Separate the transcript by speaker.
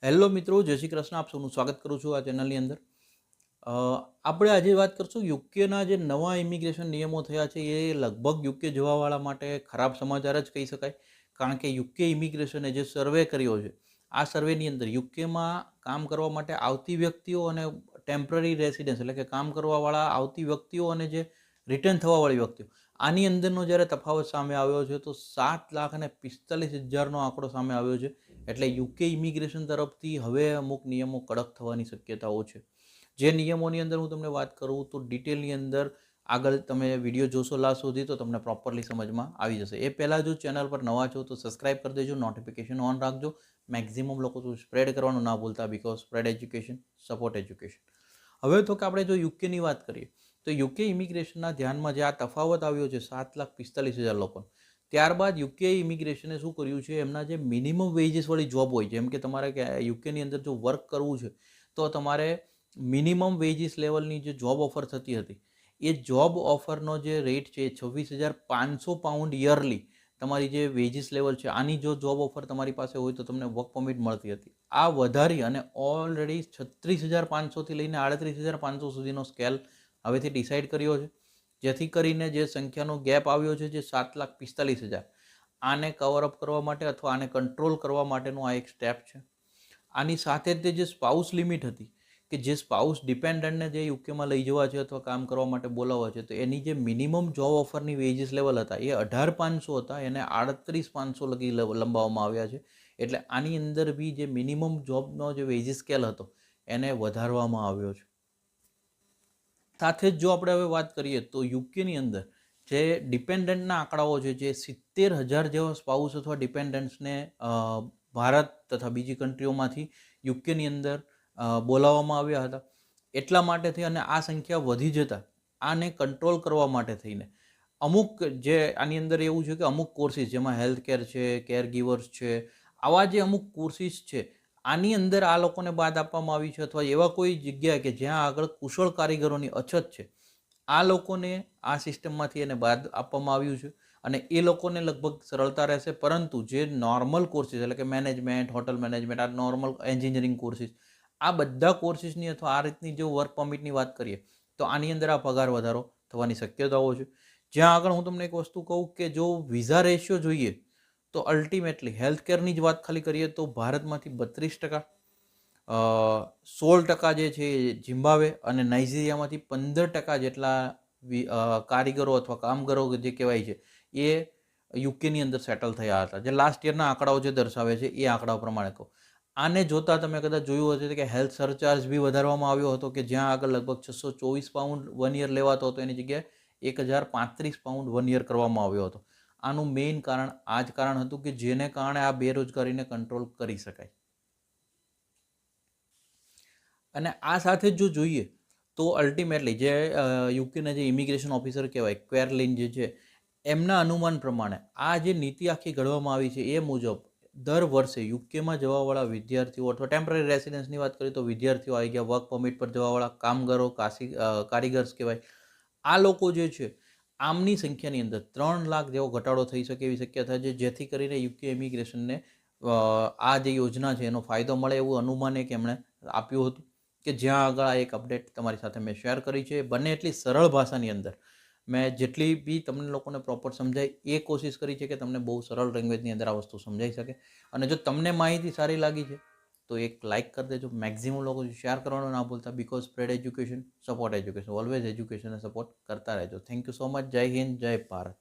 Speaker 1: Hello મિત્રો, જય શ્રી કૃષ્ણ. આપ સૌનું સ્વાગત કરું છું આ ચેનલની અંદર. આપણે આજે વાત કરશું યુકેના જે નવા ઇમિગ્રેશન નિયમો થયા છે એ લગભગ યુકે જવાવાળા માટે ખરાબ સમાચાર જ કહી શકાય. કારણ કે યુકે ઇમિગ્રેશને જે સર્વે કર્યો છે, આ સર્વેની અંદર યુકેમાં કામ કરવા માટે આવતી વ્યક્તિઓ અને ટેમ્પરરી રેસિડન્સ એટલે કે કામ કરવાવાળા આવતી વ્યક્તિઓ અને જે રિટર્ન થવાવાળી વ્યક્તિઓ, આની અંદરનો જ્યારે તફાવત સામે આવ્યો છે તો 7,45,000નો આંકડો સામે આવ્યો છે. એટલે યુકે ઇમિગ્રેશન તરફથી હવે અમુક નિયમો કડક થવાની શક્યતાઓ છે. જે નિયમોની અંદર હું તમને વાત કરું તો ડિટેલની અંદર આગળ તમે વિડીયો જોશો લાસ્ટ સુધી તો તમને પ્રોપરલી સમજમાં આવી જશે. એ પહેલાં જો ચેનલ પર નવા છો તો સબસ્ક્રાઇબ કરી દેજો, નોટિફિકેશન ઓન રાખજો. મેક્ઝિમમ લોકો તો સ્પ્રેડ કરવાનું ના ભૂલતા, because spread education support education. હવે તો કે આપણે જો યુકેની વાત કરીએ તો યુકે ઇમિગ્રેશનના ધ્યાનમાં જે આ તફાવત આવ્યો છે 7,45,000 લોકોનો, ત્યારબાદ યુકે ઇમિગ્રેશને શું કર્યું છે, એમના જે મિનિમમ વેજીસવાળી જોબ હોય, જેમ કે તમારે યુકેની અંદર જો વર્ક કરવું છે તો તમારે મિનિમમ વેજીસ લેવલની જે જોબ ઓફર થતી હતી, એ જોબ ઓફરનો જે રેટ છે 26,500 પાઉન્ડ યરલી તમારી જે વેજીસ લેવલ છે, આની જો જોબ ઓફર તમારી પાસે હોય તો તમને વર્ક પરમિટ મળતી હતી. આ વધારી અને ઓલરેડી 36,500થી લઈને 38,500 સુધીનો સ્કેલ હવેથી ડિસાઇડ કર્યો છે, જેથી કરીને જે સંખ્યાનો ગેપ આવ્યો છે જે 7,45,000, આને કવરઅપ કરવા માટે અથવા આને કંટ્રોલ કરવા માટેનું આ એક સ્ટેપ છે. આની સાથે જ જે સ્પાઉસ લિમિટ હતી, કે જે સ્પાઉસ ડિપેન્ડન્ટને જે યુકેમાં લઈ જવા છે અથવા કામ કરવા માટે બોલાવવા છે, તો એની જે મિનિમમ જોબ ઓફરની વેજીસ લેવલ હતા એ 18,500 હતા, એને 38,500 લગી લંબાવવામાં આવ્યા છે. એટલે આની અંદર બી જે મિનિમમ જોબનો જે વેજીસ સ્કેલ હતો એને વધારવામાં આવ્યો છે. સાથે જ જો આપણે હવે વાત કરીએ તો યુકેની અંદર જે ડિપેન્ડન્ટના આંકડાઓ છે, જે 70,000 જેવા સ્પાઉસ અથવા ડિપેન્ડન્ટ્સને ભારત તથા બીજી કન્ટ્રીઓમાંથી યુકેની અંદર બોલાવવામાં આવ્યા હતા. એટલા માટેથી અને આ સંખ્યા વધી જતાં આને કંટ્રોલ કરવા માટે થઈને અમુક જે આની અંદર એવું છે કે અમુક કોર્સિસ જેમાં હેલ્થ કેર છે, કેર ગીવર્સ છે, આવા જે અમુક કોર્સિસ છે, આની અંદર આ લોકોને બાદ આપવામાં આવી છે, અથવા એવા કોઈ જગ્યાએ કે જ્યાં આગળ કુશળ કારીગરોની અછત છે, આ લોકોને આ સિસ્ટમમાંથી એને બાદ આપવામાં આવ્યું છે. અને એ લોકોને લગભગ સરળતા રહેશે, પરંતુ જે નોર્મલ કોર્સિસ એટલે કે મેનેજમેન્ટ, હોટલ મેનેજમેન્ટ, આ નોર્મલ એન્જિનિયરિંગ કોર્સિસ, આ બધા કોર્સિસની અથવા આ રીતની જો વર્ક પરમિટની વાત કરીએ તો આની અંદર આ પગાર વધારો થવાની શક્યતાઓ છે. જ્યાં આગળ હું તમને એક વસ્તુ કહું કે જો વિઝા રેશિયો જોઈએ તો અલ્ટિમેટલી હેલ્થકેરની જ વાત ખાલી કરીએ તો ભારતમાંથી 32%, 16% જે છે એ ઝિમ્બાબ્વે અને નાઇજીરિયામાંથી 15% જેટલા કારીગરો અથવા કામગરો જે કહેવાય છે એ યુકેની અંદર સેટલ થયા હતા. જે લાસ્ટ યરના આંકડાઓ જે દર્શાવે છે એ આંકડાઓ પ્રમાણે કહું. આને જોતાં તમે કદાચ જોયું હશે કે હેલ્થ સરચાર્જ બી વધારવામાં આવ્યો હતો, કે જ્યાં આગળ લગભગ 624 પાઉન્ડ 1 યર લેવાતો હતો, એની જગ્યાએ 1,035 પાઉન્ડ 1 યર કરવામાં આવ્યો હતો. આનું મેઇન કારણ આ જ કારણ હતું કે જેને કારણે આ બેરોજગારીને કંટ્રોલ કરી શકાય. અને આ સાથે જો જોઈએ તો અલ્ટિમેટલી જે યુકેના જે ઇમિગ્રેશન ઓફિસર કહેવાય, ક્વેરલિન જે છે, એમના અનુમાન પ્રમાણે આ જે નીતિ આખી ઘડવામાં આવી છે એ મુજબ દર વર્ષે યુકેમાં જવાવાળા વિદ્યાર્થીઓ અથવા ટેમ્પરરી રેસિડન્સની વાત કરીએ તો વિદ્યાર્થીઓ આવી ગયા, વર્ક પરમિટ પર જવાવાળા કામગારો, કારીગર્સ કહેવાય, આ લોકો જે છે આમની સંખ્યાની અંદર 3 લાખ જેવો ઘટાડો થઈ શકે એવી શક્યતા છે, જેથી કરીને યુકે ઇમિગ્રેશનને આ જે યોજના છે એનો ફાયદો મળે એવું અનુમાન એક એમણે આપ્યું હતું, કે જ્યાં આગળ આ એક અપડેટ તમારી સાથે મેં શેર કરી છે. બને એટલી સરળ ભાષાની અંદર મેં જેટલી બી તમને લોકોને પ્રોપર સમજાય એ કોશિશ કરી છે કે તમને બહુ સરળ લેંગ્વેજની અંદર આ વસ્તુ સમજાઈ શકે. અને જો તમને માહિતી સારી લાગી છે તો એક લાઇક કરી દેજો, મેક્ઝિમમ લોકો શેર કરવાનું ના ભૂલતા, because spread education support education, always એજ્યુકેશનને સપોર્ટ કરતા રહેજો. Thank you so much. જય હિન્દ, જય ભારત.